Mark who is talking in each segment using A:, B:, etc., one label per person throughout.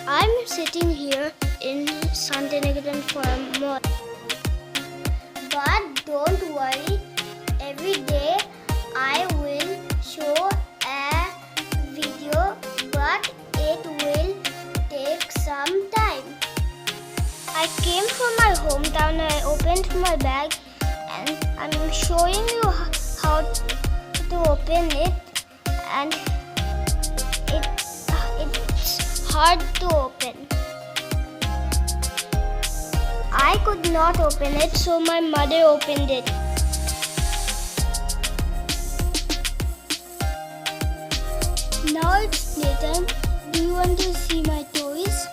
A: I'm sitting here in Santiniketan for a month. But don't worry, every day I will show a video, but it will take some time. I came from my hometown and I opened my bag and I'm showing you how to open it, and it's hard to open. I could not open it, so my mother opened it. Now it's playtime. Do you want to see my toys?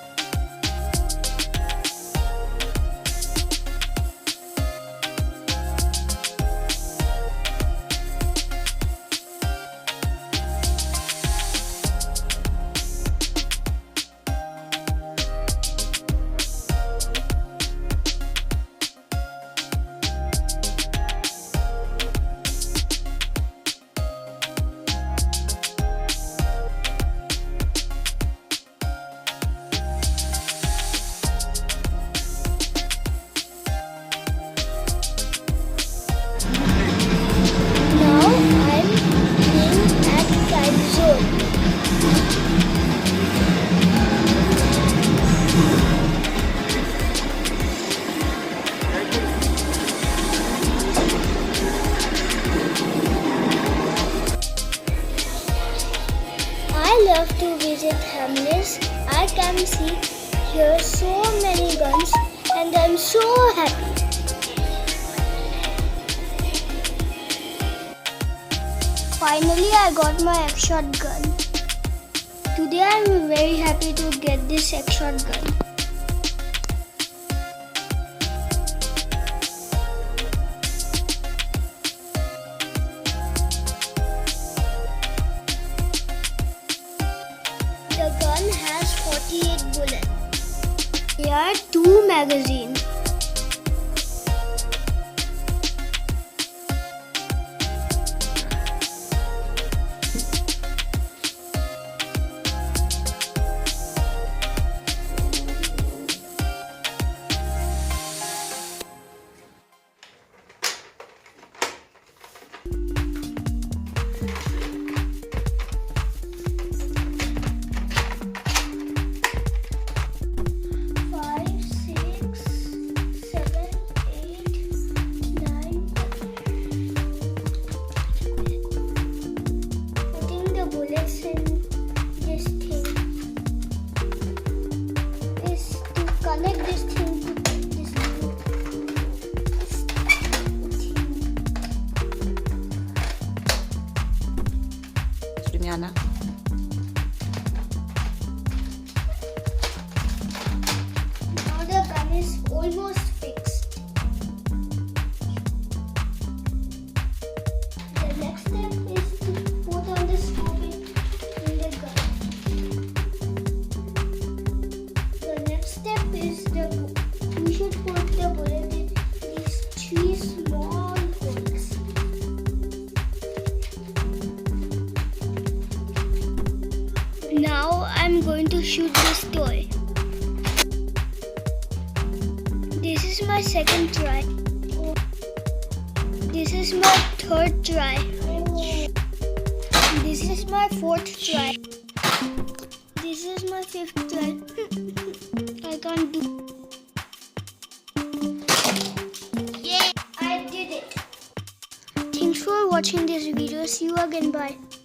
A: I love to visit hamlets. I can see here so many guns and I'm so happy. Finally I got my X-shot gun. Today I'm very happy to get this X-shot gun. The gun has 48 bullets. There are 2 magazines. Connect this thing to this thing.
B: Dheeman'sworld.
A: Now the gun is almost fixed. The next step is to put on the scope in the gun. The next step is we should put the bullet in these 3 small holes. Now I'm going to shoot this toy. This is my second try. This is my third try. This is my fourth try. This is my fifth try. I can't do. Yeah, I did it. Thanks for watching this video. See you again. Bye.